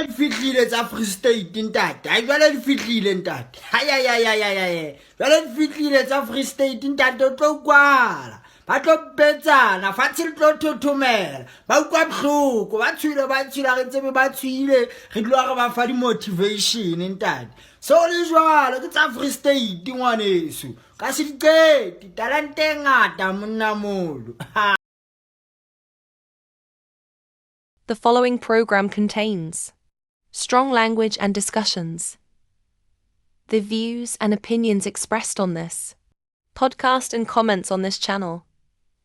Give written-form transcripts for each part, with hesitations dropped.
Jwale di fihlile tsa Free State ntate. Ha jwale di fihlile ntate. Jwale di fihlile tsa Free State ntate o tlo kwala. Ba tlo betsana, fatshe le tlo thothomela. Ba utlwa bohloko, ba tshwile re tsebe ba tshwile. Re tlo re ba fa di motivation ntate. So le jwalo ke tsa Free State ngwaneso. Ka se di qete, talente e ngata monna molo. The following program contains strong language and discussions. The views and opinions expressed on this podcast and comments on this channel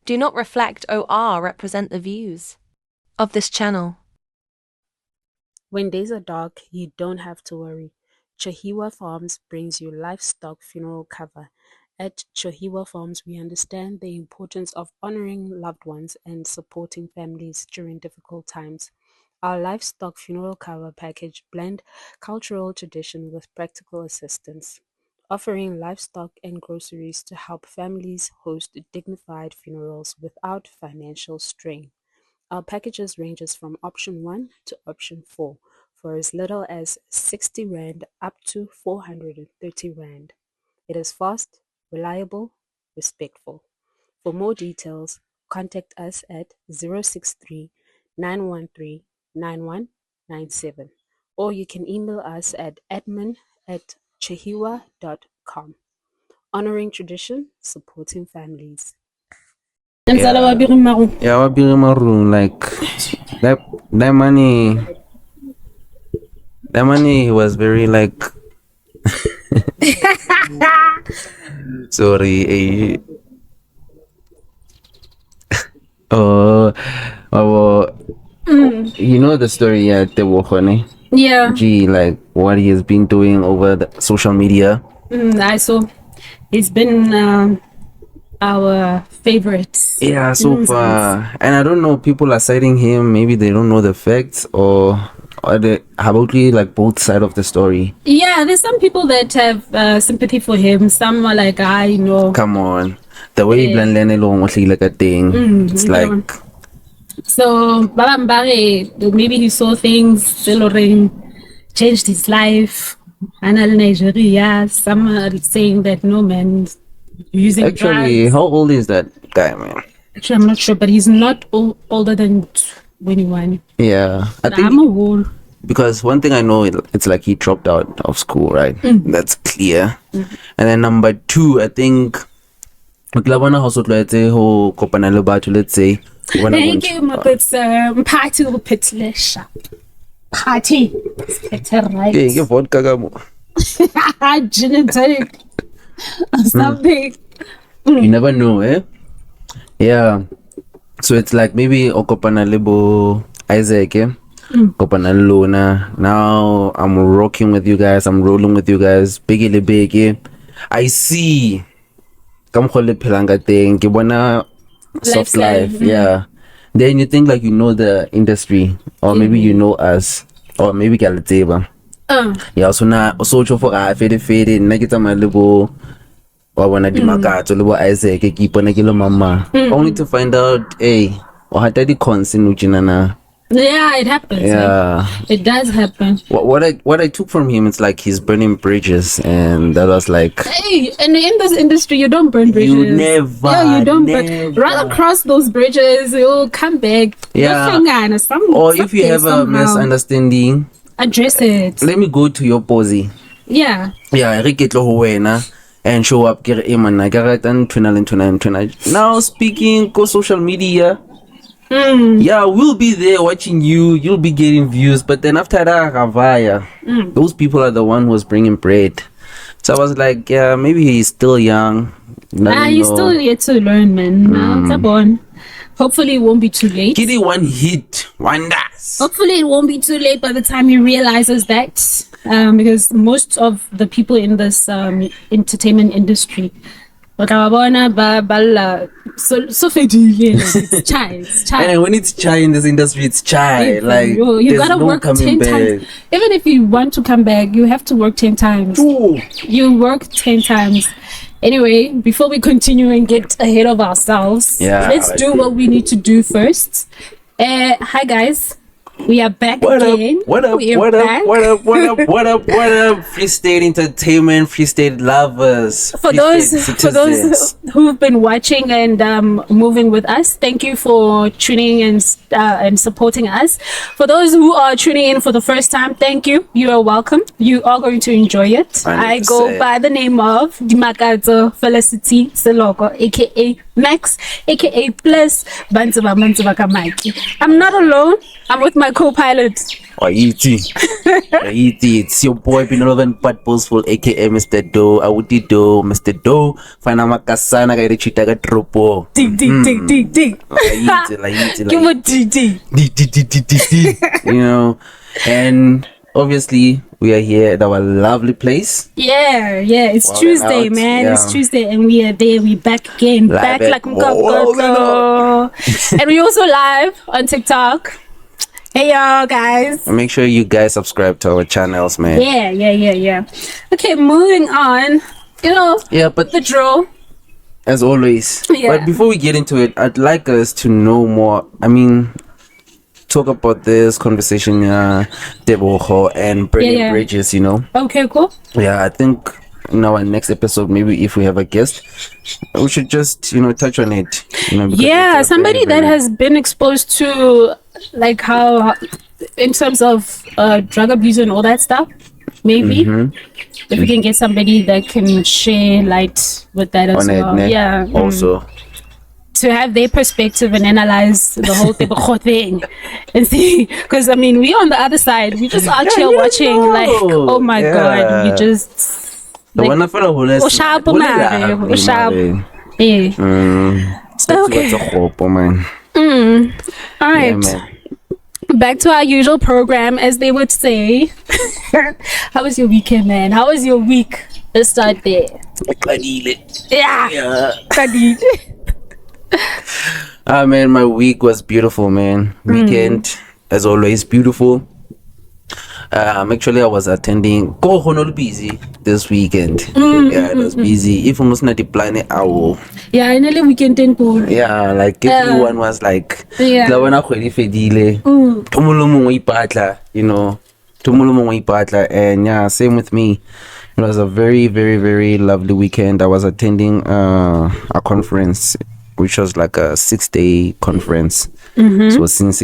do not reflect or represent the views of this channel. When days are dark, you don't have to worry. Chohiwa Farms brings you livestock funeral cover. At Chohiwa Farms, we understand the importance of honoring loved ones and supporting families during difficult times. Our livestock funeral cover package blend cultural tradition with practical assistance, offering livestock and groceries to help families host dignified funerals without financial strain. Our packages ranges from option 1 to option 4 for as little as 60 Rand up to 430 Rand. It is fast, reliable, respectful. For more details, contact us at 063 913 9197 or you can email us at admin@chehiwa.com. Honoring tradition, supporting families. Yeah, wabiri maroon, like that money was very like sorry, you know the story at Tebogo, Yeah. Gee, like what he has been doing over the social media. I saw. He's been our favorite. Yeah, so far. And I don't know, people are citing him, maybe they don't know the facts or they have only like both sides of the story. Yeah, there's some people that have sympathy for him. Some are like, I know. Come on. The way he like a thing. It's like So Babambare, maybe he saw things, Celoring changed his life. Anal Nigeria, some are saying that no man using actually drugs. how old is that guy, man? Actually, I'm not sure, but he's not older than 21. Yeah, I think I'm a whole. because one thing I know, it's like he dropped out of school, right? That's clear. And then number 2, I think let's say Thank you, Muppets. Party will pit lesha. Party. It's right. give vodka kamo. Gin and tonic. Or something. You never know, eh? Yeah. So it's like maybe okopana lebo Isaac, eh? Kopana Luna. Now I'm rocking with you guys. I'm rolling with you guys. Biggie big, eh? I see. Come call it pelanga thing. Kibwana soft life. Yeah. Then you think like you know the industry, or maybe you know us, or maybe Galateba. Yeah, so now social for fade na kita malibo or wana di makato libo Isaac keep on kilo mama. Only to find out, hey, or had the concern uchinana. Yeah, it happens. Yeah, it does happen. What I took from him, it's like he's burning bridges, and that was like, hey, and in this industry, you don't burn bridges. You never. Yeah, you don't burn. Rather cross those bridges, you'll come back. Yeah. Or if you have a misunderstanding, address it. Let me go to your posy. Yeah. Yeah, and show up. Now speaking go social media. Yeah, we'll be there watching you. You'll be getting views, but then after that, Ravaya, those people are the one who was bringing bread. So I was like, yeah, maybe he's still young. He's still yet to learn, man. Hopefully, it won't be too late. Kitty one hit wonders. Hopefully, it won't be too late by the time he realizes that, because most of the people in this entertainment industry. It's child. And when it's child in this industry, it's child. Like you gotta work 10 times. Even if you want to come back, you have to work 10 times. Ooh. You work 10 times. Anyway, before we continue and get ahead of ourselves, let's do what we need to do first. Hi guys. We are back What up? again. What up? We are What back. up? What up? What up? What up? What up? Free State Entertainment, Free State lovers. For Free those State citizens. who've been watching and moving with us, thank you for tuning in and supporting us. For those who are tuning in for the first time, thank you. You are welcome. You are going to enjoy it. I go 100%. by the name of Dimakato Felicity Seloko, aka Max, aka Plus Bantuba Bantuba Kamaki. I'm not alone. I'm with my co-pilot. It's your boy Binolovan Patbosful, aka Mr. Do. Awuti Do, Mr. Do. Fana makasana kaire chitaga tropo. Dig. Give a dig. You know, and obviously we are here at our lovely place. Yeah, it's Well, Tuesday, out, man. yeah. It's Tuesday, and we are there. We back again, Live back at- like Mkapoto. And we also live on TikTok. Hey y'all, guys. And make sure you guys subscribe to our channels, man. Yeah. Okay, moving on. You know, Yeah, but the draw. as always. Yeah. But before we get into it, I'd like us to know more. I mean, talk about this conversation, Tebogo and burning Yeah. bridges, you know. Okay, cool. Yeah, I think in our next episode, maybe if we have a guest, we should just, touch on it. Because Yeah, it's a somebody very, that very- has been exposed to like how in terms of drug abuse and all that stuff, maybe if we can get somebody that can share light with that as on it, well. ne? Yeah, Also, to have their perspective and analyze the whole Tebogo thing and see, because I mean we on the other side, we just out here you watching like, know. oh my god, you Yeah. just the like, one I feel like Usharp, mare, usharp. yeah. Man. All right. Yeah, man. Back to our usual program, as they would say. How was your weekend, man? How was your week? Let's start there. Yeah. Khadija. Man, my week was beautiful, man. Weekend, as always, beautiful. Actually, I was attending Go Honol busy this weekend. Yeah, it was busy. If almost not the planet owl. Yeah, I nearly weekend in pool. Yeah, like everyone was like, Yeah. la wana kgwedi fedile. Tumolo mongwe ipatla, Tumolo mongwe ipatla. And yeah, same with me. It was a very, very, very lovely weekend. I was attending a conference, which was like a 6-day conference. So since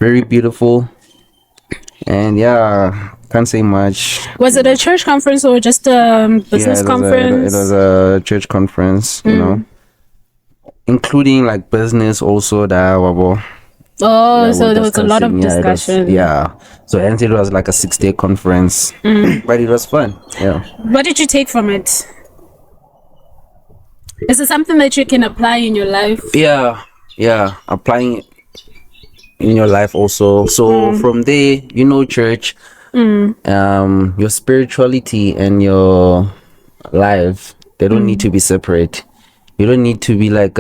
very beautiful. And yeah, can't say much. Was it a church conference or just a business conference? It was a church conference, including like business also. Oh, Yeah, so we're there was a lot of discussing, discussion. Yeah. So hence it was like a 6-day conference, but it was fun. Yeah. What did you take from it? Is it something that you can apply in your life? Yeah. Applying it in your life also. So from there, church, your spirituality and your life, they don't need to be separate. You don't need to be like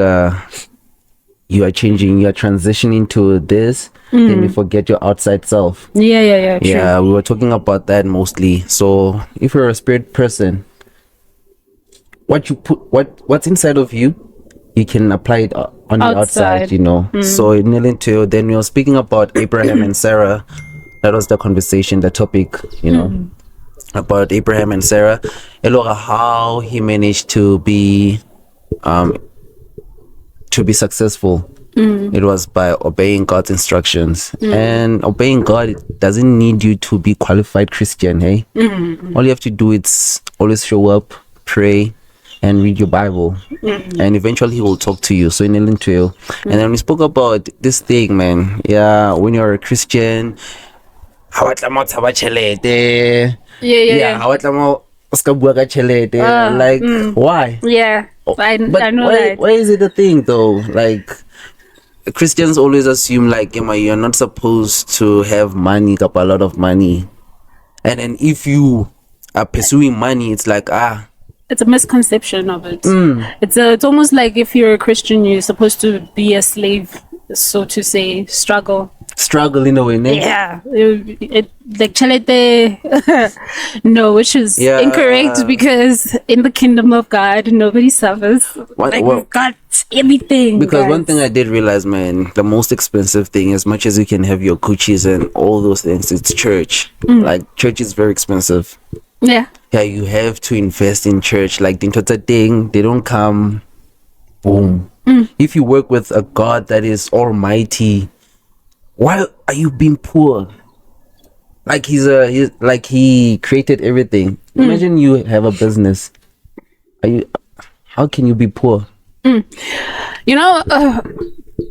you are changing, you are transitioning to this, then you forget your outside self. Yeah, true. Yeah, we were talking about that mostly. So if you're a spirit person, what you put, what's inside of you, you can apply it on the outside, So in Nilintio, then we were speaking about Abraham and Sarah. That was the conversation, the topic, about Abraham and Sarah. How he managed to be successful. It was by obeying God's instructions. And obeying God, it doesn't need you to be qualified Christian, hey? All you have to do is always show up, pray, and read your Bible, and eventually he will talk to you. So in Ellen 12, and then we spoke about this thing, man. Yeah, when you're a Christian, like why? Yeah, I know why, that. why is it a thing though? Like Christians always assume like you're not supposed to have money, a lot of money, and then if you are pursuing money, it's like It's a misconception of it. It's almost like if you're a Christian, you're supposed to be a slave, so to say, struggle. struggle in a way, ne? Yeah, like chalete, no, which is Yeah. incorrect because in the kingdom of God, nobody suffers. Like we've got everything. Because guys. one thing I did realize, man, the most expensive thing, as much as you can have your Gucci's and all those things, it's church. Like church is very expensive. Yeah. Yeah, you have to invest in church. Like the thing, they don't come boom. If you work with a God that is almighty, why are you being poor? Like he's like he created everything. Imagine you have a business. How can you be poor? You know,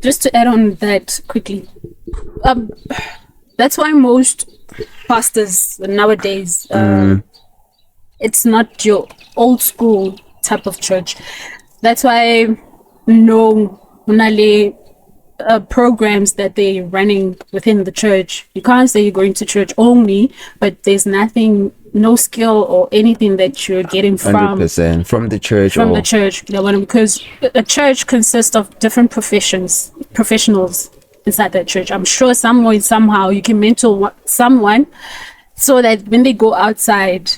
just to add on that quickly, that's why most pastors nowadays, it's not your old school type of church. That's why programs that they're running within the church, you can't say you're going to church only, but there's no skill or anything that you're getting from 100% from the church. the church. Because a church consists of different professionals inside that church. I'm sure some way, somehow you can mentor someone so that when they go outside,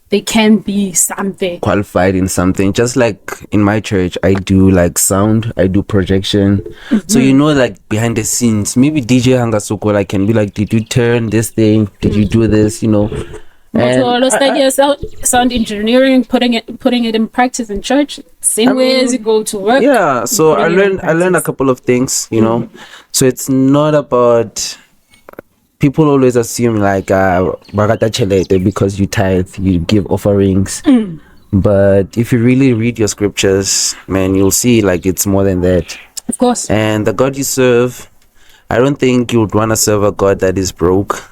they can be something qualified in something. Just like in my church, I do like sound, I do projection. So like behind the scenes, maybe DJ Hangasoko like can be like, did you turn this thing? Did you do this? And sound engineering, putting it in practice in church, same way as you go to work. Yeah, so I learned a couple of things, So it's not about, people always assume like bagata chelete because you tithe, you give offerings. But if you really read your scriptures, man, you'll see like it's more than that. Of course. And the God you serve, I don't think you would want to serve a God that is broke.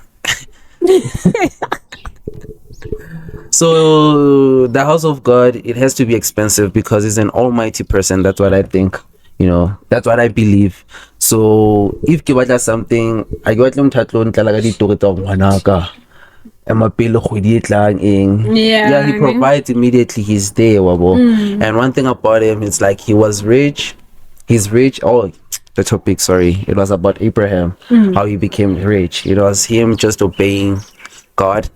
So the house of God, it has to be expensive because it's an almighty person. That's what I think. That's what I believe. So if you want something, I got them tatlon talaga ditori tsa ngwanaka. Yeah, he provides immediately. He's there, wabo. And one thing about him, it's like he was rich. He's rich. Oh, the topic, sorry. It was about Abraham, how he became rich. It was him just obeying God.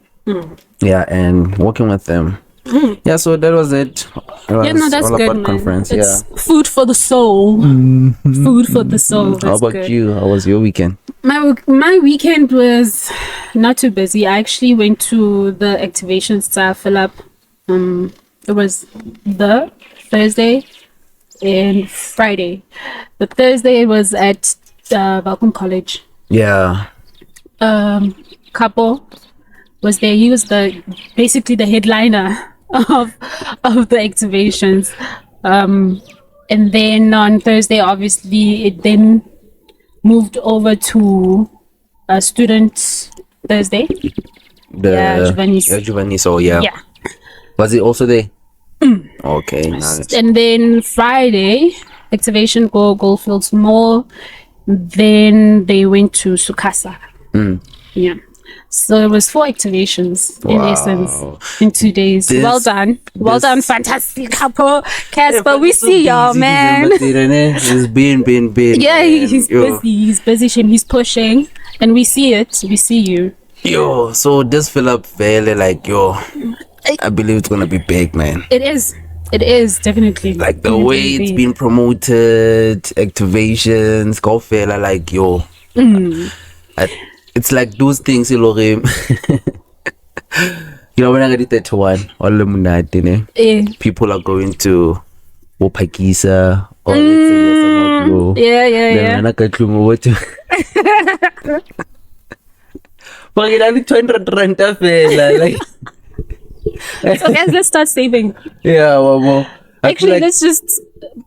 Yeah, and working with them. Yeah, so that was it. That's all good, about man. conference. It's food for the soul. Food for the soul. That's how about good. you? How was your weekend? My weekend was not too busy. I actually went to the activation staff fill up. It was the Thursday and Friday. The Thursday was at Balcom College. Yeah. Couple was there. He was basically the headliner of the activations. And then on Thursday, obviously, it then moved over to Student Thursday. Juvanis. Oh, yeah. Yeah. Was it also there? Okay, nice. And then Friday, activation go Goldfields Mall. Then they went to Sukasa. Yeah. So it was 4 activations in essence in 2 days. Well done. Well done. Fantastic couple. Casper, we see y'all, man. He's been. Yeah, he's busy. He's busy. He's pushing. And we see it. We see you. Yo, so this fill up fairly like, I believe it's going to be big, man. It is. It is, definitely. Like the way it's been promoted, activations, go fella, like, it's like those things, when I get 31, all the people are going to Wopakisa or yeah. So guys, let's start saving. Yeah, well, actually, let's just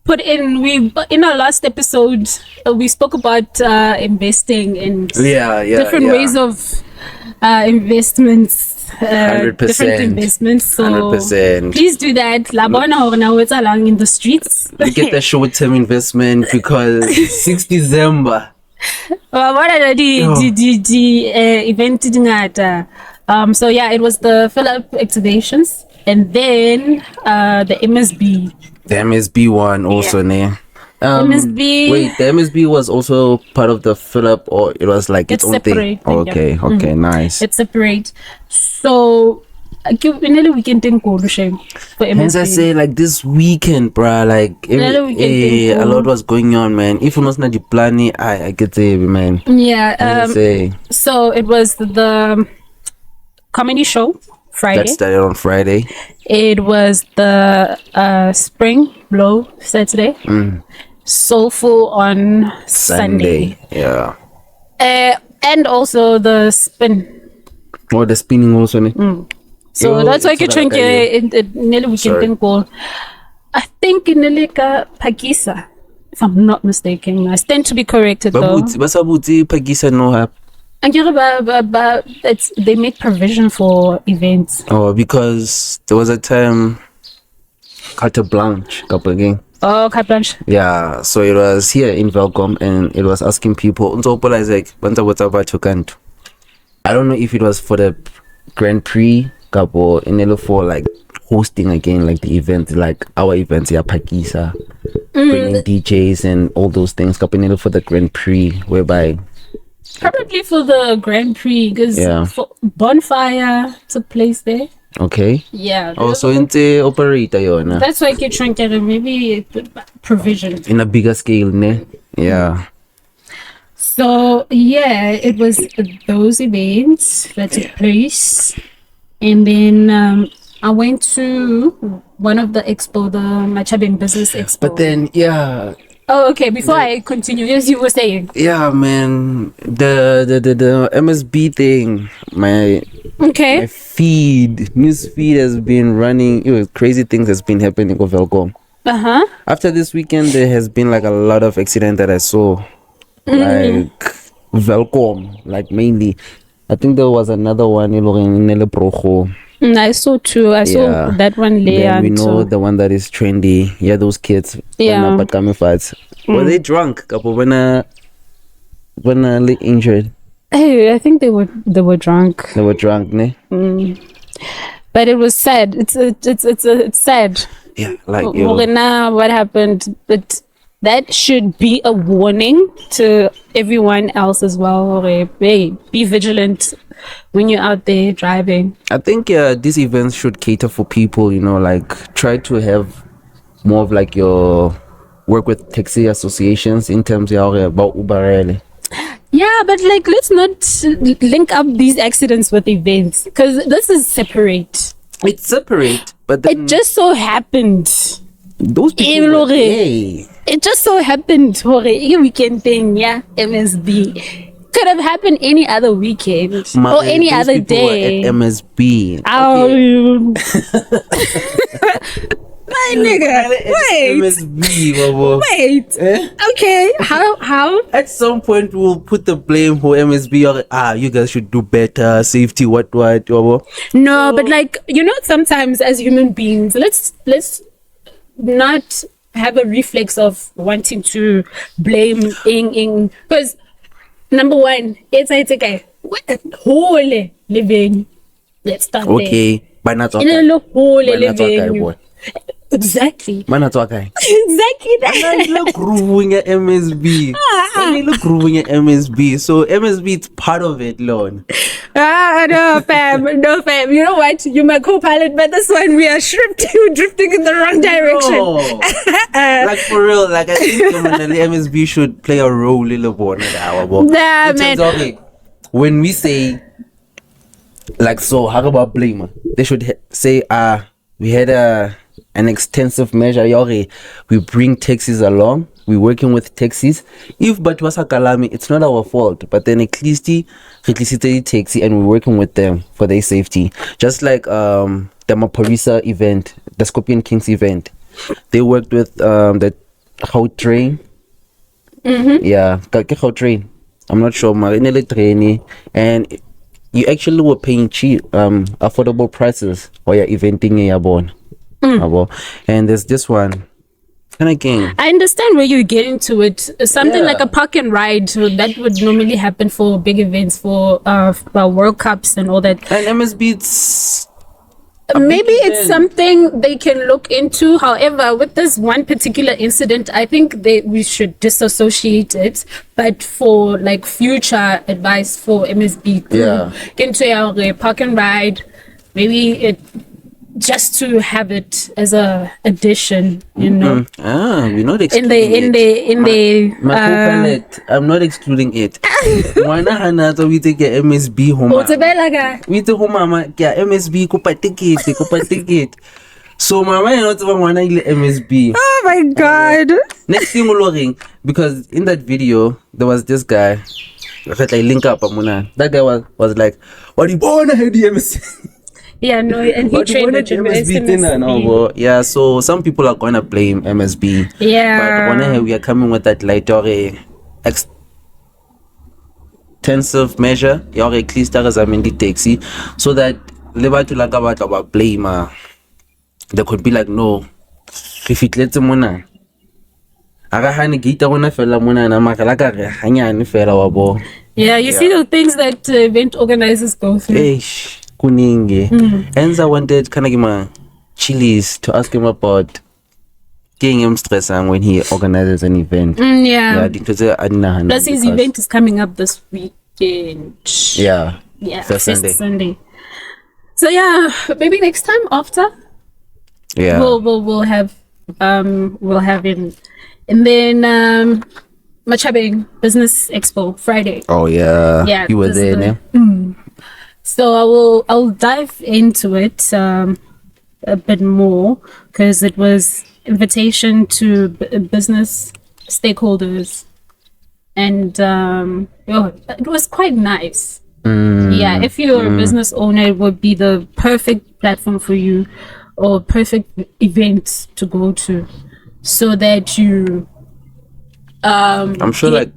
put in our last episode we spoke about investing and different ways of investments, 100%, different investments. So 100%. Please do that. Labona now it's along in the streets. You get the short-term investment because 6 December. What are the event so yeah, it was the fill-up activations, and then the MSB. The MSB one also, MSB. Wait, the MSB was also part of the Philip, or it was like its own thing? separate. Okay, nice. It's separate. So, we can think for Hence I MSB. say like this weekend, bruh, like a lot was going on, man. If it was not the planning, I get it, man. Yeah. Say So it was the comedy show Friday. that started on Friday. It was the Spring Blow Saturday. Soulful on Sunday. Yeah. And also the spin. Or the spinning also. So Yo, that's why it's you what think nearly we can Sorry. think all. I think in Nelika Pagisa, if I'm not mistaken. I stand to be corrected though. Basabuti Pagisa no hap. And they make provision for events. Oh, because there was a time Carte Blanche couple again. Oh, Kaplanch. Yeah, so it was here in Velcom and it was asking people I don't know if it was for the Grand Prix couple in for like hosting again like the event, like our events, yeah, Pakisa, bringing DJs and all those things couple for the Grand Prix, whereby Probably for the Grand Prix because Bonfire took place there. okay. Yeah. Oh, so in the operator yona. That's why I keep trying to get maybe provision. In a bigger scale, ne? Yeah. So yeah, it was those events that took place, and then I went to one of the expo, the Matjhabeng Business Expo. But then yeah. Oh, okay. Before I continue, as you were saying. Yeah, man. The MSB thing, my Okay. news feed has been running. Crazy things has been happening with Velcom. After this weekend, there has been like a lot of accident that I saw, like Velcom, like mainly. I think there was another one in Brojo. I saw too. I saw that one later. Then we know the one that is trendy. Yeah, those kids. Yeah. But coming fights. Were they drunk? Couple when injured. Hey, I think they were drunk. They were drunk, ne? But it was sad. It's sad. Yeah, like What happened? But that should be a warning to everyone else as well. Hey, be vigilant when you're out there driving. I think these events should cater for people, like try to have more of like your work with taxi associations in terms of about Uber. Yeah, but like let's not link up these accidents with events because this is separate. It's separate, but then It just so happened. those people hey. It just so happened weekend thing, yeah, MSB. Could have happened any other weekend or any those other people were day. at MSB. Oh, Okay. my nigga. Wait. MSB, babo. Wait. Okay. How? At some point we'll put the blame for MSB or you guys should do better, safety, what, babo. No, but like sometimes as human beings, let's not have a reflex of wanting to blame because number one, it's okay. Whole living. Let's start Okay, but not there. In a whole living. boy. Exactly. Exactly that. look grooving at MSB. Look grooving at MSB. So MSB is part of it, Lord. No, fam. You know what? You're my co-pilot, but this one we are drifting in the wrong direction. No. Like for real, like I think the MSB should play a role in the board. Nah, man. Okay, when we say like so, how about blame? They should say we had an extensive measure. We bring taxis along. We're working with taxis. If but was a kalami, it's not our fault. But then at least the taxi and we're working with them for their safety. Just like the Mapolisa event, the Scorpion Kings event. They worked with the how train. Yeah, how train. I'm not sure. Training and you actually were paying cheap, affordable prices while you're eventing in your born. And there's this one. And again, I understand where you're getting to it. Something like a park and ride that would normally happen for big events, for World Cups and all that. And MSB, it's Maybe it's something they can look into. However, with this one particular incident, I think we should disassociate it. But for like future advice for MSB, into your park and ride, maybe it just to have it as a addition, you know. We're not excluding it. I'm not excluding it. Wana hana we take a MSB home. We take home mama ke MSB kupa ticket. So mama you not wana ile MSB. Oh my god. Next thing looking, because in that video there was this guy. Link up that guy was like, what do you wanna have the MSB? Yeah, no, and he trained with MSB. Yeah, so some people are gonna blame MSB. Yeah. But when we are coming with that later extensive measure, you're at least as I mean the taxi, so that lebatu like about blame. There could be like no, if it lets mona. Agahani gita wana fela mona na makalaka hanya ni fela wabo. Yeah, you see the things that event organizers go through. Kuningi. Enza wanted Kanagima Chili's to ask him about getting him stressing when he organizes an event. Because plus his event is coming up this weekend. Yeah. First Sunday. So yeah, maybe next time after. Yeah. We'll have him. And then Matjhabeng Business Expo Friday. Oh yeah. You were there, So I'll dive into it a bit more because it was invitation to business stakeholders, and it was quite nice. Yeah, if you're a business owner, it would be the perfect platform for you, or perfect event to go to, so that you. I'm sure like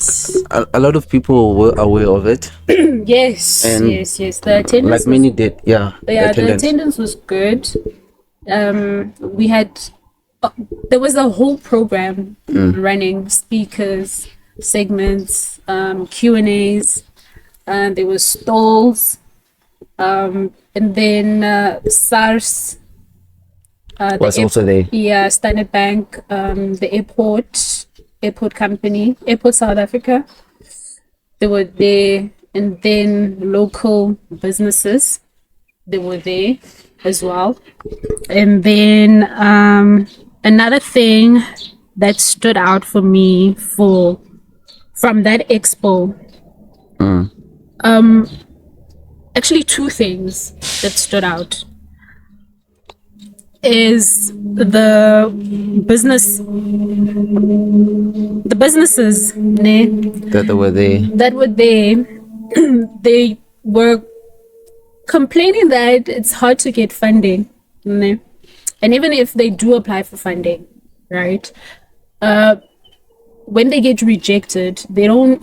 a lot of people were aware of it. Yes. The attendance like many did. The attendance was good. We had there was a whole program running, speakers, segments, Q&As, and there were stalls, and then Sars was also there. Yeah, Standard Bank, the airport company, Airport South Africa, they were there, and then local businesses, they were there as well. And then another thing that stood out for me from that expo, actually two things that stood out is the businesses that were there. They were complaining that it's hard to get funding, and even if they do apply for funding, right, when they get rejected, they don't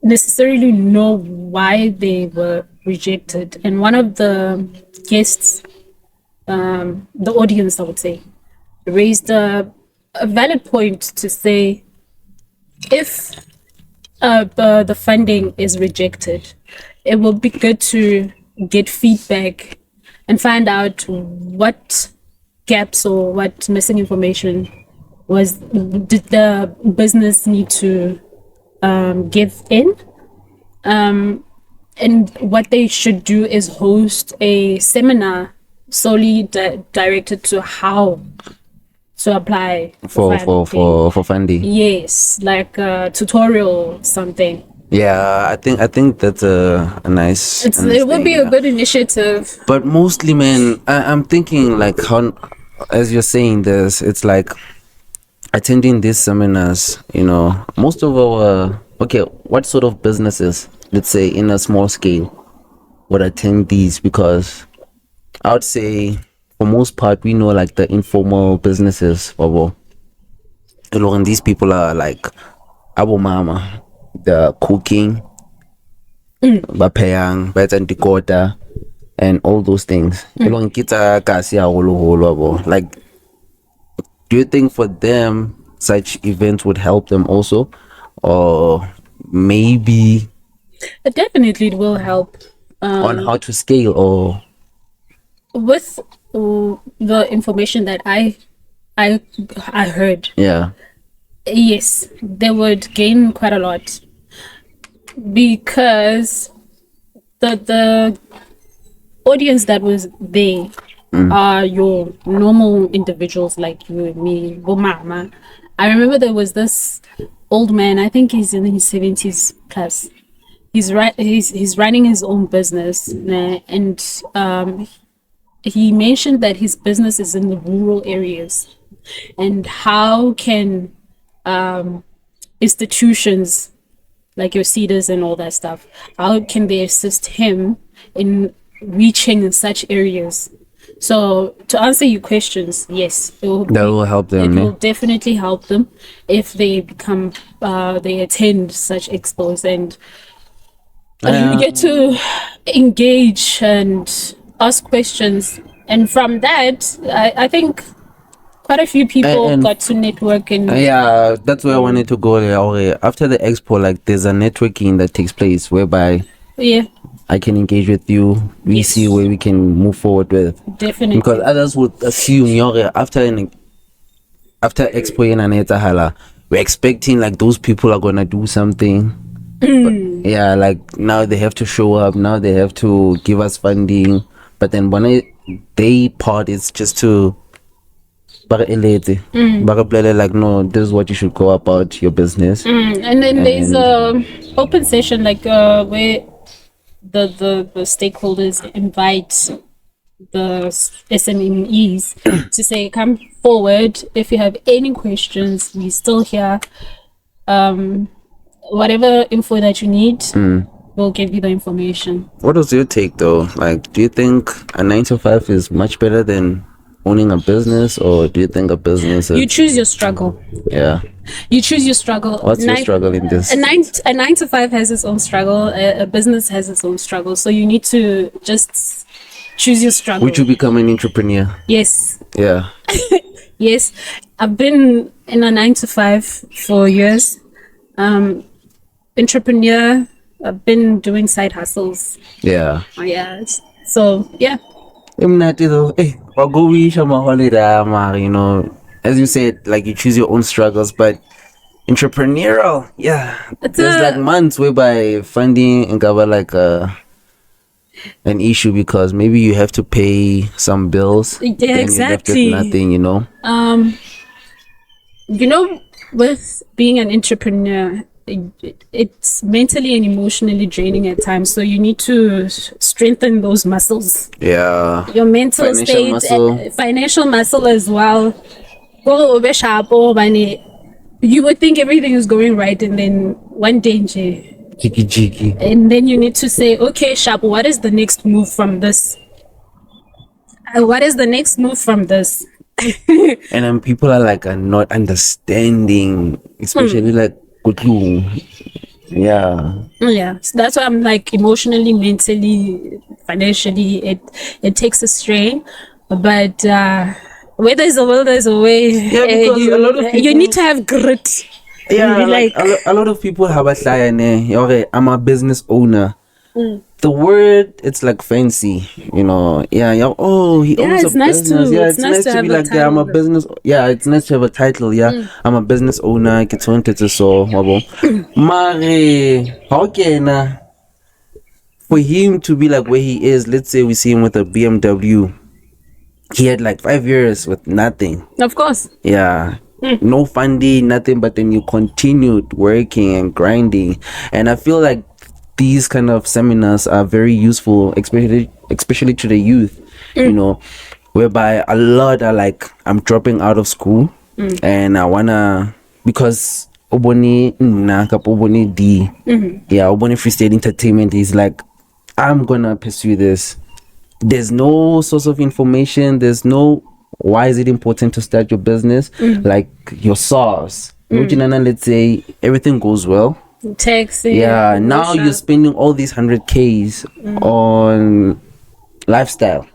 necessarily know why they were rejected. And one of the guests, the audience, I would say, raised a valid point to say, if the funding is rejected, it will be good to get feedback and find out what gaps or what missing information did the business need to give in. And what they should do is host a seminar solely directed to how to apply for funding. Yes, like a tutorial something. Yeah, I think that's a nice. It would be a good initiative. But mostly, man, I'm thinking like how, as you're saying this, it's like attending these seminars. You know, most of our what sort of businesses, let's say in a small scale, would attend these? Because I would say for most part we know like the informal businesses, and these people are like abo mama, the cooking, bapayang, batsandikota, and all those things. Like, do you think for them such events would help them also, or maybe definitely it will help on how to scale, or with the information that I heard, Yeah. yes, they would gain quite a lot because the audience that was there are your normal individuals like you and me, mama. I remember there was this old man, I think he's in his 70s plus. He's running his own business, nah, and he mentioned that his business is in the rural areas, and how can institutions like your CEDAs and all that stuff, how can they assist him in reaching such areas? So to answer your questions, yes, That will help them. it will definitely help them if they become they attend such expos, and you get to engage and ask questions, and from that I think quite a few people And- got to network and Yeah, that's where I wanted to go there. Okay, after the expo, like there's a networking that takes place whereby yeah, I can engage with you. We Yes. see where we can move forward with. definitely. Because others would assume, after expo in Aneta we're expecting like those people are gonna do something. But, yeah, like now they have to show up. Now they have to give us funding. But then when they part is just to like no, this is what you should go about your business. And then there's a open session like where the stakeholders invite the SMEs to say, come forward if you have any questions. We're still here. Whatever info that you need, we'll give you the information. What was your take though? Like, do you think a 9 to 5 is much better than owning a business, or do you think a business is, You choose your struggle. yeah? You choose your struggle. What's your struggle in this? A 9 to 5 has its own struggle. A business has its own struggle. So you need to just choose your struggle. Would you become an entrepreneur? Yes. Yeah. Yes. I've been in a 9 to 5 for years. Entrepreneur. I've been doing side hustles. Yeah. Oh, yeah. So yeah. Imnati though. Hey, I'll go wish I'm a holiday, you know. As you said, like you choose your own struggles, but entrepreneurial, yeah. There's like months whereby funding and cover like an issue because maybe you have to pay some bills. Yeah, then exactly. You're left with nothing, you know. You know, with being an entrepreneur, it's mentally and emotionally draining at times. So you need to strengthen those muscles. Yeah. Your mental Financial state, muscle. financial muscle as well. Go over sharp, you would think everything is going right, and then one danger. Jiki. And then you need to say, okay, Sharp, what is the next move from this? What is the next move from this? And then people are like are not understanding, especially like Kutlu. Yeah. Yeah, so that's why I'm like emotionally, mentally, financially, it takes a strain. But where there's a will, there's a way. Yeah, because a lot of you people- need to have grit. Yeah, And be like a lot of people have a client. Okay, I'm a business owner. The word, it's like fancy, you know. Yeah. Oh, he owns it's a nice business. to- Yeah, it's nice to be have a like, yeah, I'm a title. business. Yeah, it's nice to have a title. Yeah, I'm a business owner. It's wanted to so. Mare, okay, na. For him to be like where he is, let's say we see him with a BMW. He had like 5 years with nothing. Of course. Yeah. No funding, nothing, but then you continued working and grinding. And I feel like these kind of seminars are very useful, especially to the youth, you know, whereby a lot are like, I'm dropping out of school and I wanna, because Oboni D, yeah, Oboni Free State Entertainment is like, I'm gonna pursue this. There's no source of information, there's no why is it important to start your business, like your Sars. Let's say everything goes well, Taxi. yeah, now you're spending all these 100Ks on lifestyle.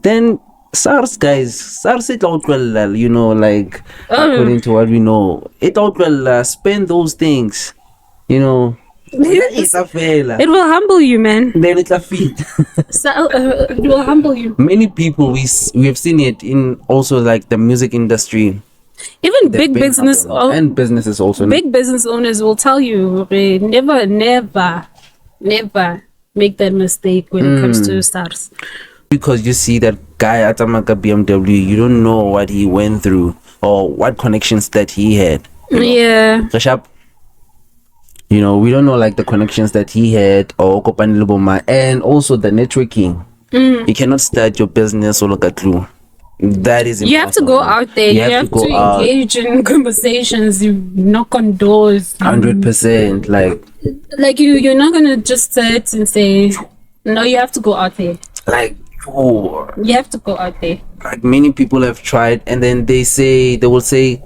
Then SARS guys, SARS it out well, you know, like according to what we know, it out well spend those things, you know. It will humble you, man. So, it will humble you. Many people we have seen it in also like the music industry. Even big business and businesses also. Big business owners will tell you, never make that mistake when it comes to Sars. Because you see that guy at Amaka BMW, you don't know what he went through or what connections that he had. Yeah. You know, we don't know like the connections that he had or and also the networking. You cannot start your business or look at clue. That is impossible. You have to go out there. You have to engage in conversations. You knock on doors. 100%. Like you're not gonna just sit and say no. You have to go out there. You have to go out there. Like many people have tried, and then they will say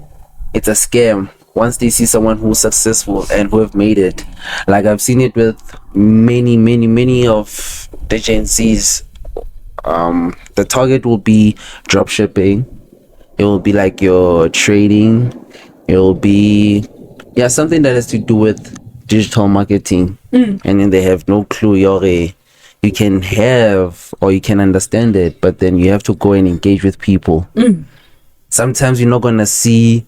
it's a scam once they see someone who's successful and who have made it. Like I've seen it with many of the Gen Zs. The target will be drop shipping. It will be like your trading. It will be something that has to do with digital marketing. And then they have no clue. You can have or you can understand it, but then you have to go and engage with people. Sometimes you're not gonna see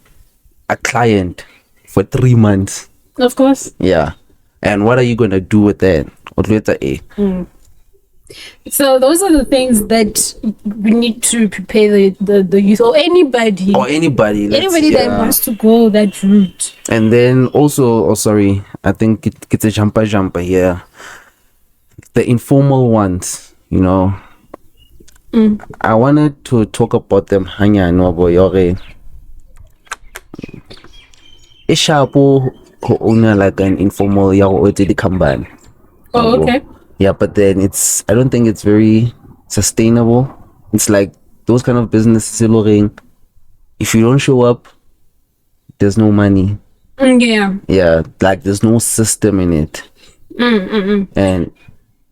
a client for 3 months. Of course. Yeah. And what are you gonna do with that? So those are the things that we need to prepare the youth or anybody that wants to go that route. And then also, I think it's a jumper here. The informal ones, you know. I wanted to talk about them. Ishapo owner like an informal company. Oh, okay. Yeah, but then I don't think it's very sustainable. It's like those kind of businesses, if you don't show up, there's no money. Yeah, like there's no system in it. And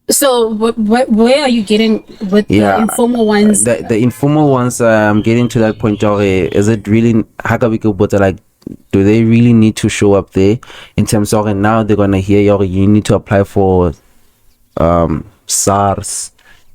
so where are you getting with the informal ones? The informal ones, I'm getting to that point. Is it really like, do they really need to show up there in terms of now they're gonna hear you need to apply for Sars,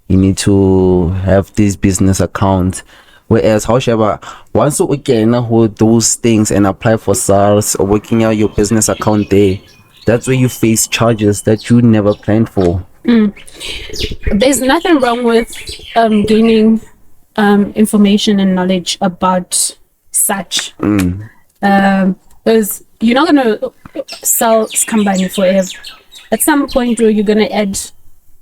you need to have this business account, whereas however once you get with those things and apply for Sars or working out your business account there, that's where you face charges that you never planned for. There's nothing wrong with gaining information and knowledge about such because you're not gonna sell company forever. At some point you're gonna add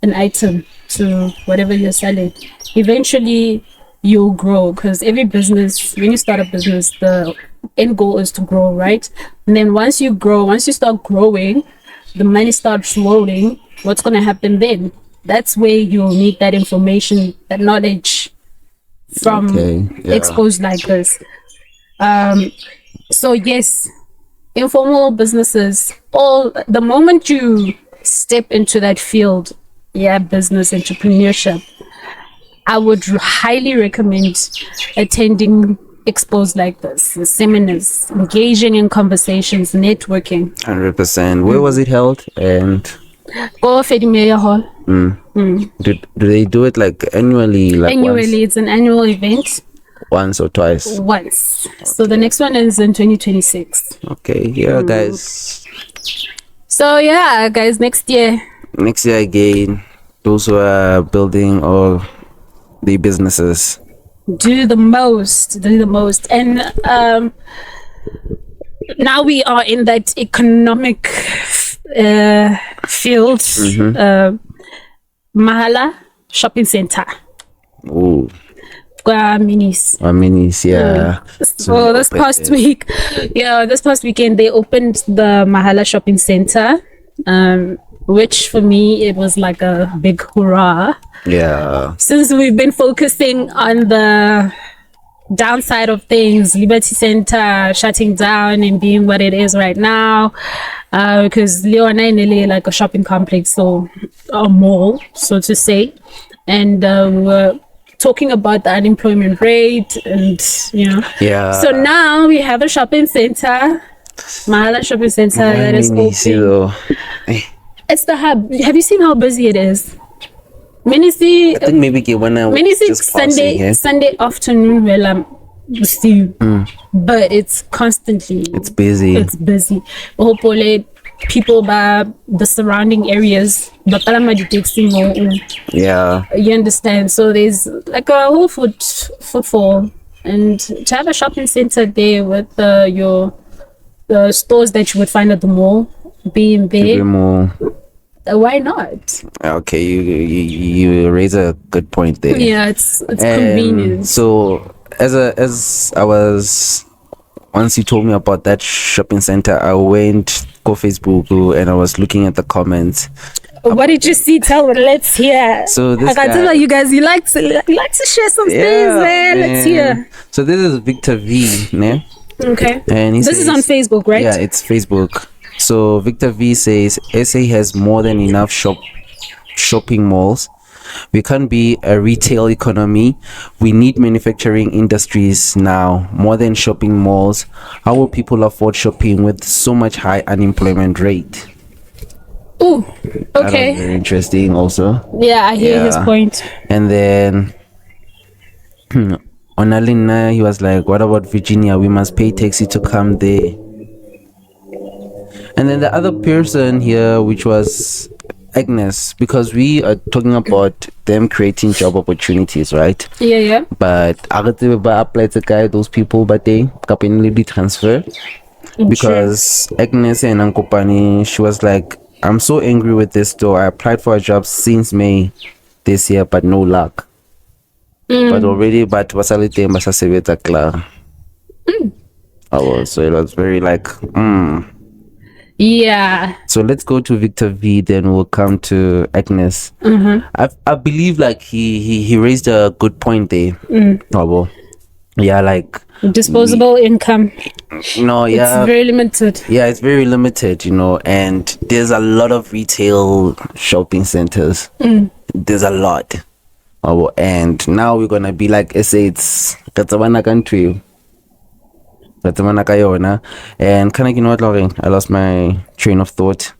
an item to whatever you're selling. Eventually you'll grow, because every business, when you start a business, the end goal is to grow, right? And then once you start growing, the money starts rolling. What's gonna happen then? That's where you'll need that information, that knowledge from expos like this. So yes, informal businesses, the moment you step into that field, business entrepreneurship, I would highly recommend attending expos like this, seminars, engaging in conversations, networking. 100%. Where was it held? And Fedimeya Hall. Do they do it like annually? Annually, it's an annual event. Once or twice? Once. So the next one is in 2026. Okay, guys. So guys, next year again, those who are building all the businesses, do the most. And now we are in that economic field. Mahala Shopping Center. Oh, Minis. So this past weekend they opened the Mahala Shopping Center, which for me it was like a big hurrah. Since we've been focusing on the downside of things, Liberty Center shutting down and being what it is right now, because Leona is nearly like a shopping complex, so a mall, so to say, and we're talking about the unemployment rate, and so now we have a shopping center Mahala Shopping Center that is open. It's the hub. Have you seen how busy it is? I think maybe when I just Sunday afternoon, well, you see, but it's constantly. It's busy. It's busy. Hopefully, people by the surrounding areas, yeah, you understand. So there's like a whole footfall, and to have a shopping center there with the stores that you would find at the mall being there. Why not? Okay, you raise a good point there. Yeah, it's convenient. So as I was, once you told me about that shopping center, I went go Facebook and I was looking at the comments. What did you see? Let's hear. So this I can tell you guys, you like to share some things there. Let's hear. So this is Victor V, ne? Okay. And this is on Facebook, right? Yeah, it's Facebook. So Victor V says SA has more than enough shopping malls. We can't be a retail economy. We need manufacturing industries now more than shopping malls. How will people afford shopping with so much high unemployment rate? Oh, okay. Very interesting also. Yeah, I hear his point. And then Onalina, he was like, what about Virginia? We must pay taxi to come there. And then the other person here, which was Agnes, because we are talking about them creating job opportunities, right? Yeah. But apply to guide those people, but they can transfer. Because Agnes and Ankopani, she was like, I'm so angry with this store. I applied for a job since May this year, but no luck. But already, wasalite masasebeta klar. So it was very like, Yeah. So let's go to Victor V, then we'll come to Agnes. I believe like he raised a good point there. Yeah, like disposable income. No, yeah. It's very limited. Yeah, it's very limited, and there's a lot of retail shopping centers. There's a lot. And now we're gonna be like, it's Katsabana country. And can I what, Lauren? I lost my train of thought.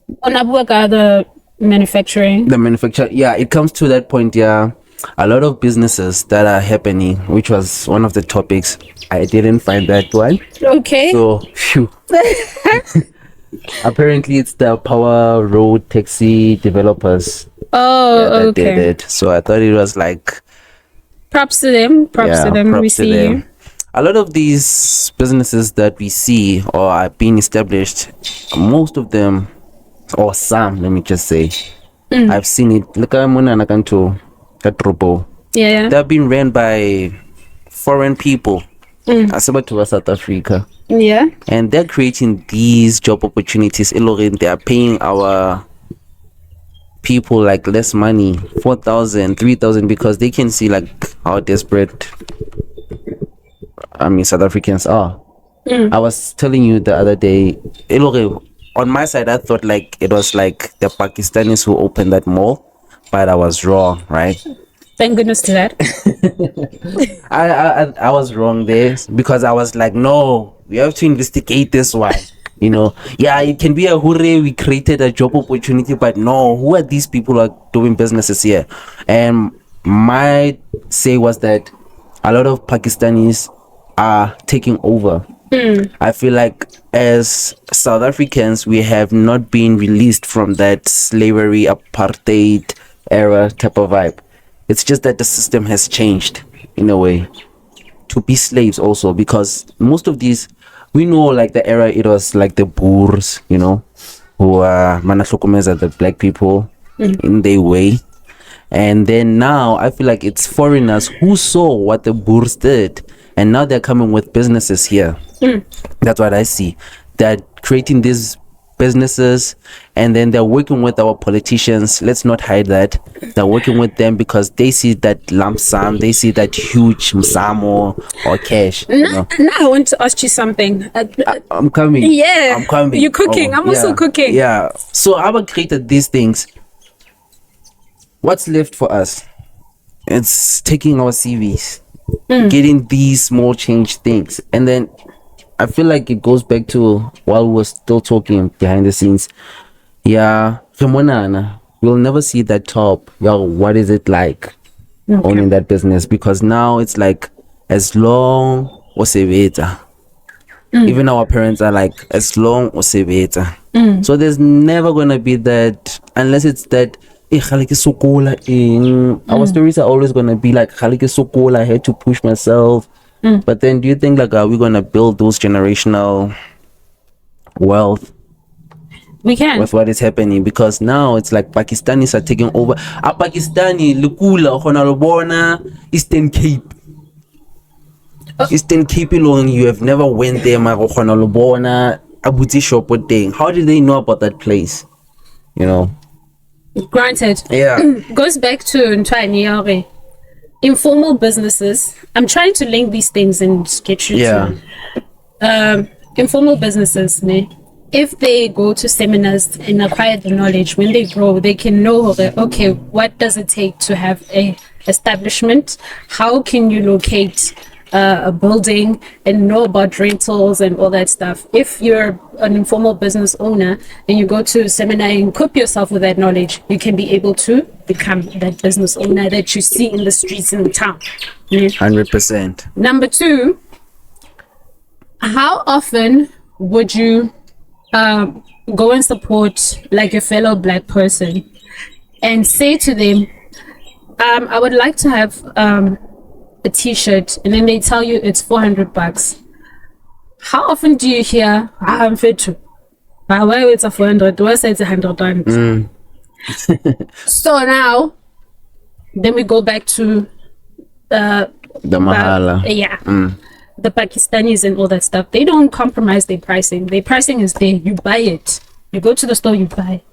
The manufacturing. The manufacture, yeah, it comes to that point, yeah. A lot of businesses that are happening, which was one of the topics. I didn't find that one. Okay. So, phew. Apparently, it's the power road taxi developers. Oh, that did it. So I thought it was like. Props to them. Props to them. We see you. A lot of these businesses that we see or are being established, most of them, or some, let me just say, I've seen it. Look at Mona Katropo. Yeah. They're being ran by foreign people. To South Africa. Yeah. And they're creating these job opportunities. They are paying our people like less money, 4,000, 3,000, because they can see like how desperate South Africans are. I was telling you the other day, on my side I thought like it was like the Pakistanis who opened that mall, but I was wrong, right? Thank goodness to that. I was wrong there because I was like, no, we have to investigate this one. Yeah, it can be a hooray, we created a job opportunity, but no, who are these people who are doing businesses here? And my say was that a lot of Pakistanis are taking over. I feel like as South Africans, we have not been released from that slavery, apartheid era type of vibe. It's just that the system has changed in a way to be slaves also, because most of these, we know like the era, it was like the Boers, who are manahlokomeza the black people in their way. And then now I feel like it's foreigners who saw what the Boers did, and now they're coming with businesses here. That's what I see. They're creating these businesses, and then they're working with our politicians. Let's not hide that. They're working with them because they see that lump sum, they see that huge msamo or cash. Now I want to ask you something. I'm coming. Yeah, I'm coming. You're cooking. I'm also cooking. Yeah. So I've created these things. What's left for us? It's taking our CVs getting these small change things. And then I feel like it goes back to while we're still talking behind the scenes. Yeah, we'll never see that top. Yo, what is it like owning that business? Because now it's like, as long or sebeta. Even our parents are like, as long or sebeta. So there's never gonna be that, unless it's that our stories are always gonna be like, I had to push myself. But then do you think like, are we gonna build those generational wealth We can. with what is happening? Because now it's like Pakistanis are taking over. A Pakistani Lukula Honalobona Eastern Cape. Eastern Cape alone, you have never went there, my Honalobona Abuti shop thing. How did they know about that place? You know? Granted. Yeah. Goes back to Ntwani, informal businesses. I'm trying to link these things and get you to informal businesses, if they go to seminars and acquire the knowledge, when they grow, they can know that, okay, what does it take to have a establishment? How can you locate a building and know about rentals and all that stuff? If you're an informal business owner and you go to a seminar and equip yourself with that knowledge, you can be able to become that business owner that you see in the streets in the town. 100%. Number two, how often would you go and support like a fellow black person and say to them, I would like to have a t-shirt, and then they tell you it's $400. How often do you hear, I'm fit to? Why it's a 400? Why say it's 100 times? So now, then we go back to The Mahala. the Pakistanis and all that stuff. They don't compromise their pricing. Their pricing is there. You buy it. You go to the store, you buy.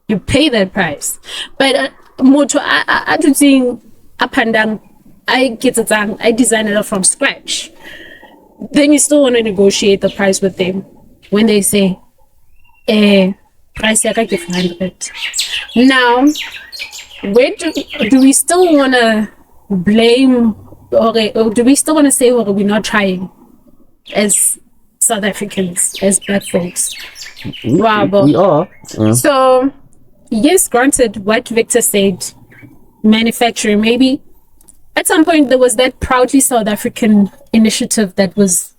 You pay that price. But moto I do think up and down. I design it from scratch. Then you still want to negotiate the price with them when they say, price ya ka ke 400. Now, where do we still want to blame, or do we still want to say, well, we're not trying as South Africans, as black folks? Wow. We are. So, yes, granted, what Victor said, manufacturing, maybe at some point there was that proudly South African initiative that was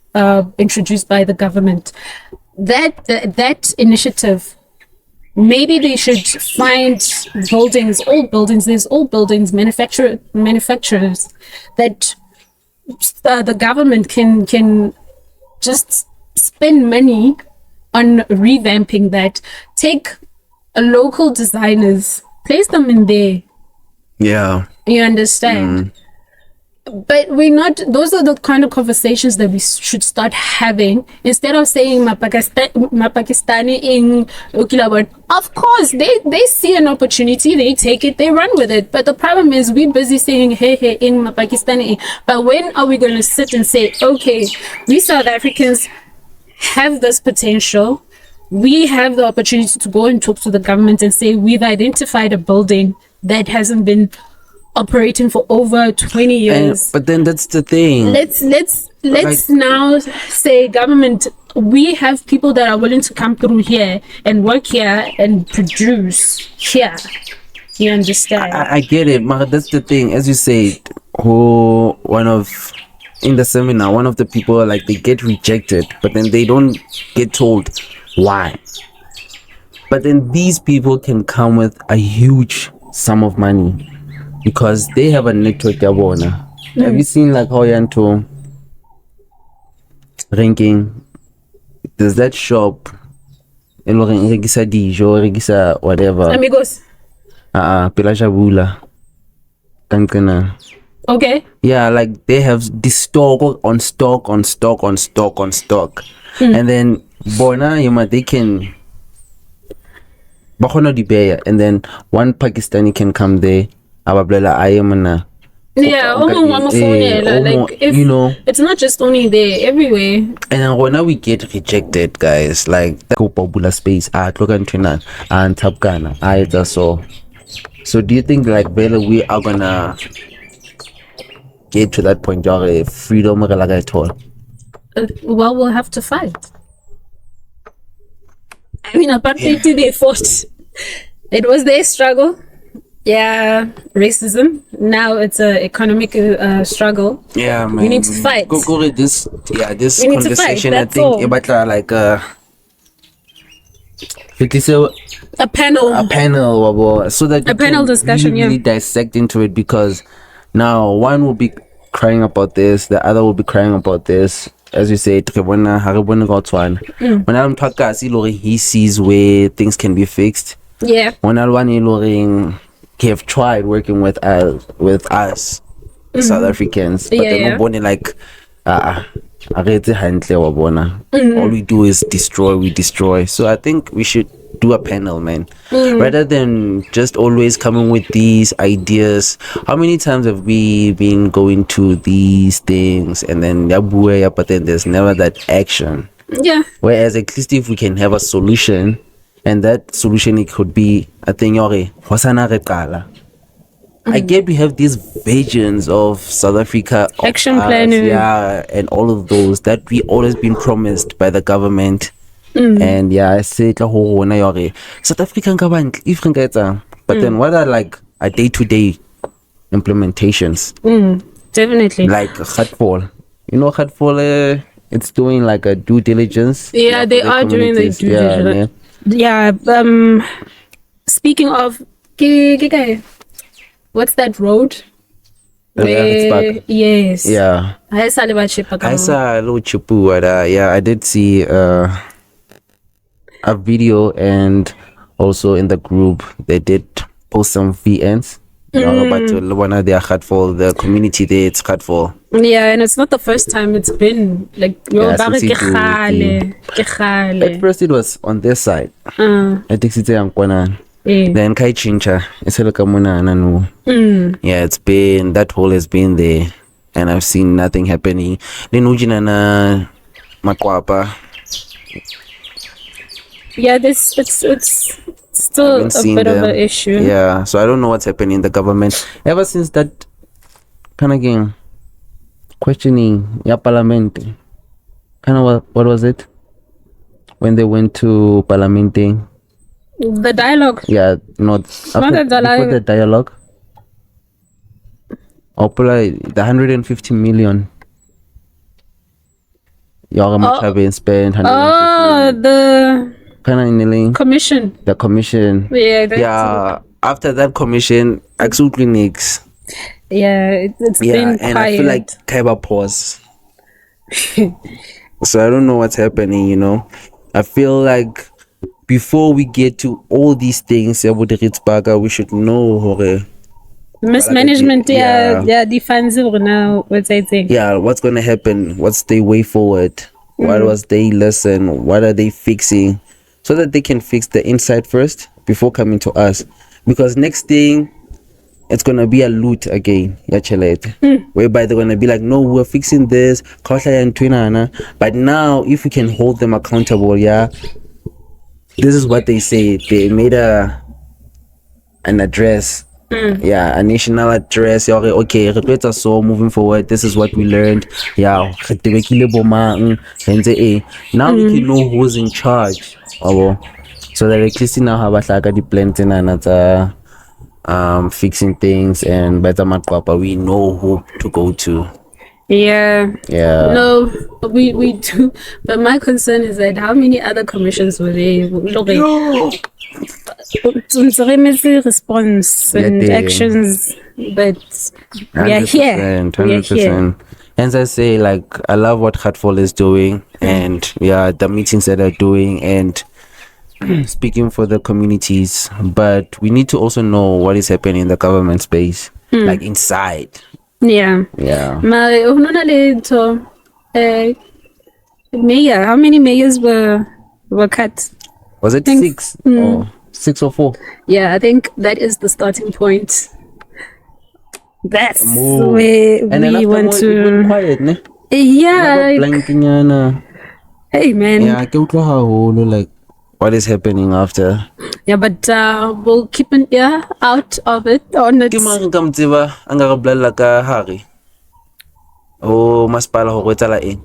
introduced by the government. That initiative, maybe they should find buildings, old buildings. There's old buildings, manufacturers that the government can just spend money on revamping that. Take local designers, place them in there. Yeah. You understand? But those are the kind of conversations that we should start having instead of saying ma Pakistani in Ukilabad. Of course, they see an opportunity, they take it, they run with it. But the problem is we're busy saying, hey, in ma Pakistani. But when are we going to sit and say, okay, we South Africans have this potential. We have the opportunity to go and talk to the government and say, we've identified a building that hasn't been operating for over 20 years. But then that's the thing. Let's now say, government, we have people that are willing to come through here and work here and produce here. You understand? I get it, but that's the thing. As you said, in the seminar, one of the people, like, they get rejected, but then they don't get told why. But then these people can come with a huge sum of money because they have a network. Have you seen like how you're into ranking? There's that shop in Regisa Dijo, Regisa whatever. Amigos. Pilashabula. Kankana. Okay. Yeah, like they have this stock on stock. And then Bona, they can and then one Pakistani can come there. Yeah, you know, it's not just only there, everywhere. And then when we get rejected, guys, like popular space, and Tapkana, so do you think like Bella, we are gonna get to that point of freedom at all? Well, we'll have to fight. I mean, apartheid, they fought. It was their struggle. Yeah, racism. Now it's a economic struggle. Yeah, man. We need to fight. Go read this. Yeah, this We need to conversation. fight, I that's think all. about like A panel. a panel so that A panel discussion, really dissect into it, because now one will be crying about this, the other will be crying about this. As you said, when I'm talking, he sees where things can be fixed. Yeah. When one have tried working with us South Africans, but they're not born like all we do is we destroy. So I think we should do a panel, man, rather than just always coming with these ideas. How many times have we been going to these things and then but then there's never that action? Yeah. Whereas at least if we can have a solution, and that solution, it could be a thing I get we have these visions of South Africa, of Action us, plan. yeah, and all of those that we always been promised by the government. And yeah, I said South African government, but then what are like a day-to-day implementations? Definitely. Like Khatfall, Khatfall, it's doing like a due diligence. Yeah, they for are doing the communities. due diligence. Yeah. Speaking of, what's that road? Yes. Yeah. I saw a little chipu. Yeah, I did see a video, and also in the group they did post some VNs. But one of their Khatfall, the community there, it's Khatfall. Yeah, and it's not the first time it's been like At first it was on their side. I think it's then Kai Chincha, yeah, it's been, that hole has been there, and I've seen nothing happening. Then Ujinana Makwapa. Yeah, it's still a bit of an issue. Yeah, so I don't know what's happening in the government. Ever since that kind of game, questioning parliament, kind of what was it? When they went to parliamenting. The dialogue. Yeah, not Not the dialogue. the dialogue. Or the 150 million. Matjhabeng spent 150 million. The Commission. commission. The commission. Yeah. After that commission, absolutely nix. Yeah, it's been and quiet. I feel like Kaiba pause. So I don't know what's happening, I feel like before we get to all these things about the Ritzburger, we should know Mismanagement, defensive now, what's I think. yeah, what's gonna happen, what's the way forward, what was they lesson, what are they fixing, so that they can fix the inside first before coming to us. Because next thing, it's gonna be a loot again, whereby they're gonna be like, no, we're fixing this, but now if we can hold them accountable, this is what they say. They made an address, a national address. Okay, so moving forward, this is what we learned. Now we can know who's in charge. So that at least now have the plans and fixing things, and better we know who to go to. Yeah. No, we do. But my concern is that how many other commissions were there? Response and actions, but we are here. 100%. As I say, like, I love what Khatfall is doing, and the meetings that are doing, and speaking for the communities. But we need to also know what is happening in the government space, like inside. Yeah. Mayor, how many mayors were cut? Was it 6 or 6 or 4? Yeah, I think that is the starting point. That's where we want to. Quiet, ne? Yeah. Hey, man. Yeah, I can't like what is happening after. Yeah, but we'll keep an ear out of it on it. Oh, masipala ho etsahala eng?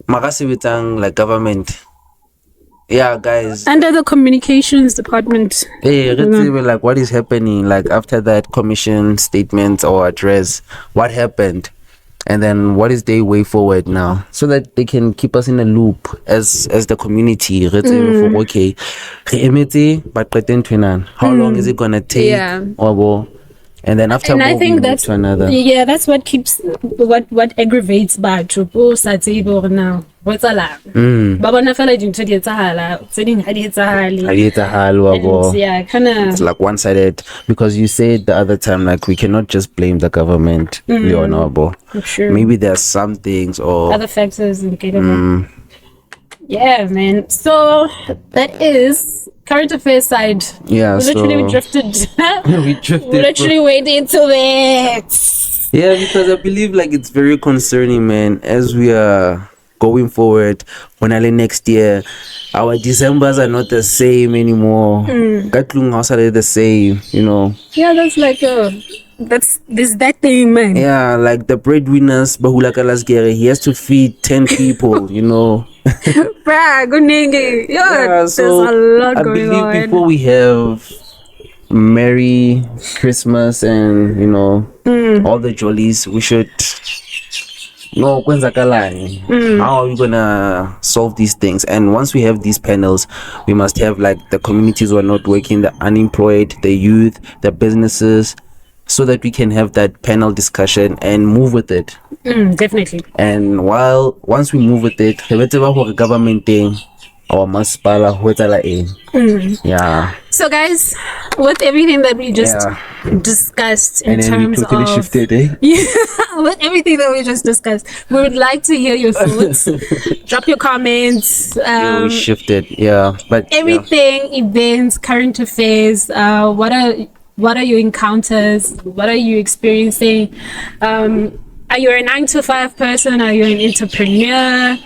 Makasebetsang like government. Yeah, guys. Under the communications department. Hey, let's see like what is happening like after that commission statement or address. What happened? And then what is their way forward now, so that they can keep us in a loop as the community. Okay, but how long is it gonna take? Yeah. And then after And I we think move that's to another. Yeah, that's what keeps what aggravates batho bo sa tsebe now. What's a lot? Ba bona fela dintho di etsahala, tse ding ha di etsahale. And yeah, kind of It's like one-sided, because you said the other time like we cannot just blame the government. Sure. Maybe there's some things or other factors included. Yeah, man. So that is current affairs side. Yeah, we literally drifted. we drifted. We literally went into it. Yeah, because I believe like it's very concerning, man, as we are going forward. When I next year, our Decembers are not the same anymore. Gatlung house are the same, you know. Yeah, that's like there's that thing, man. Yeah, like the breadwinners, Bahula Kalasgere, he has to feed 10 people, you know. Bruh, good nigga. Yeah, so there's a lot I going believe on. before we have Merry Christmas and, you know, all the jollies, we should no, how are we gonna solve these things? And once we have these panels, we must have like the communities who are not working, the unemployed, the youth, the businesses, so that we can have that panel discussion and move with it. Definitely. And once we move with it, the government thing, our masipala yeah. So guys, with everything that we just discussed in and then terms we totally of shifted, with everything that we just discussed, we would like to hear your thoughts. Drop your comments. We shifted, but Everything, events, current affairs. What are your encounters? What are you experiencing? Are you a 9-to-5 person? Are you an entrepreneur?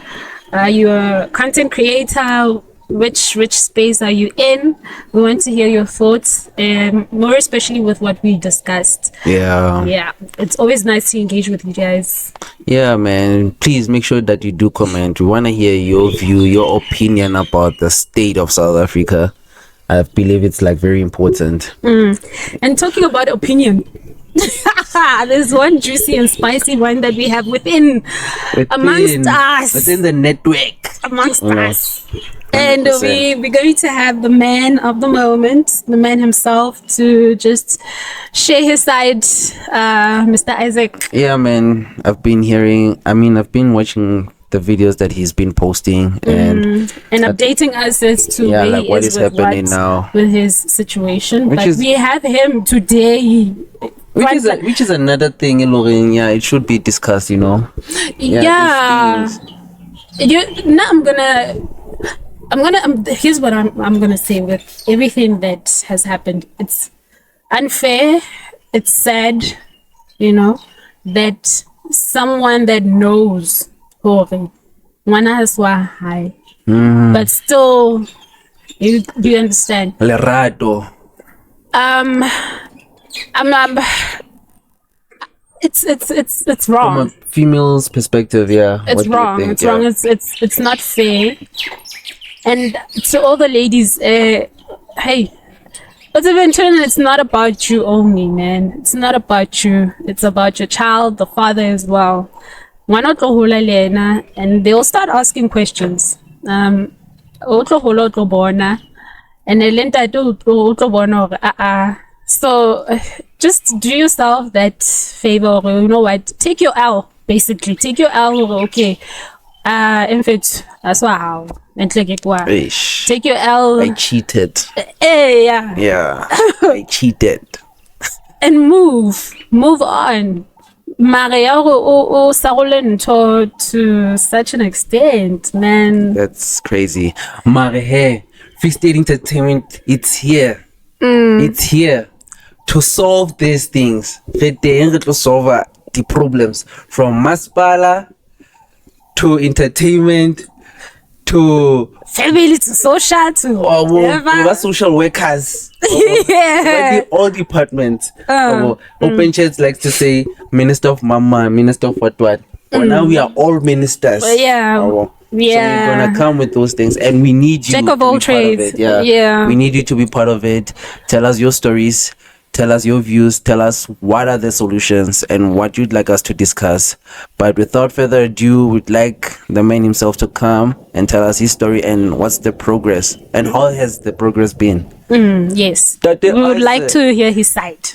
Are you a content creator? Which space are you in? We want to hear your thoughts, and more especially with what we discussed. Yeah, it's always nice to engage with you guys. Yeah, man, please make sure that you do comment. We want to hear your view, your opinion about the state of South Africa. I believe it's like very important. And talking about opinion, there's one juicy and spicy one that we have amongst us, within the network, amongst you know, us. And 100%. we're going to have the man of the moment, the man himself, to just share his side, Mr. Isaac. Yeah, man, I've been watching the videos that he's been posting and updating us as to where like he what is is with happening now with his situation. Which but is- we have him today. which is another thing, it should be discussed, you know. Yeah. Here's what I'm gonna say with everything that has happened. It's unfair. It's sad, you know, that someone that knows but still, you understand. Lerato. It's wrong. From a female's perspective, It's what do you wrong. think? It's wrong. It's not fair. And to all the ladies, hey, but eventually it's not about you only, man. It's not about you. It's about your child, the father as well. Why not and they'll start asking questions. And so just do yourself that favor, you know what? Take your L, basically. Take your L, okay. In fact, that's wow. Ish. Take your L. I cheated. Yeah. Yeah, I cheated. And move on. Maria to such an extent, man. That's crazy. Mare, Free State Entertainment, it's here. It's here to solve these things. To solve the problems from Masipala to entertainment to family to social to we're social workers. yeah. All departments. Open chats likes to say Minister of Mama, Minister of what. Well, now we are all ministers. Yeah. So we're gonna come with those things, and we need you Jack to of all be part of trades. it. Yeah. We need you to be part of it. Tell us your stories. Tell us your views. Tell us what are the solutions and what you'd like us to discuss. But without further ado, we'd like the man himself to come and tell us his story and what's the progress and how has the progress been. Yes. That We would like to hear his side.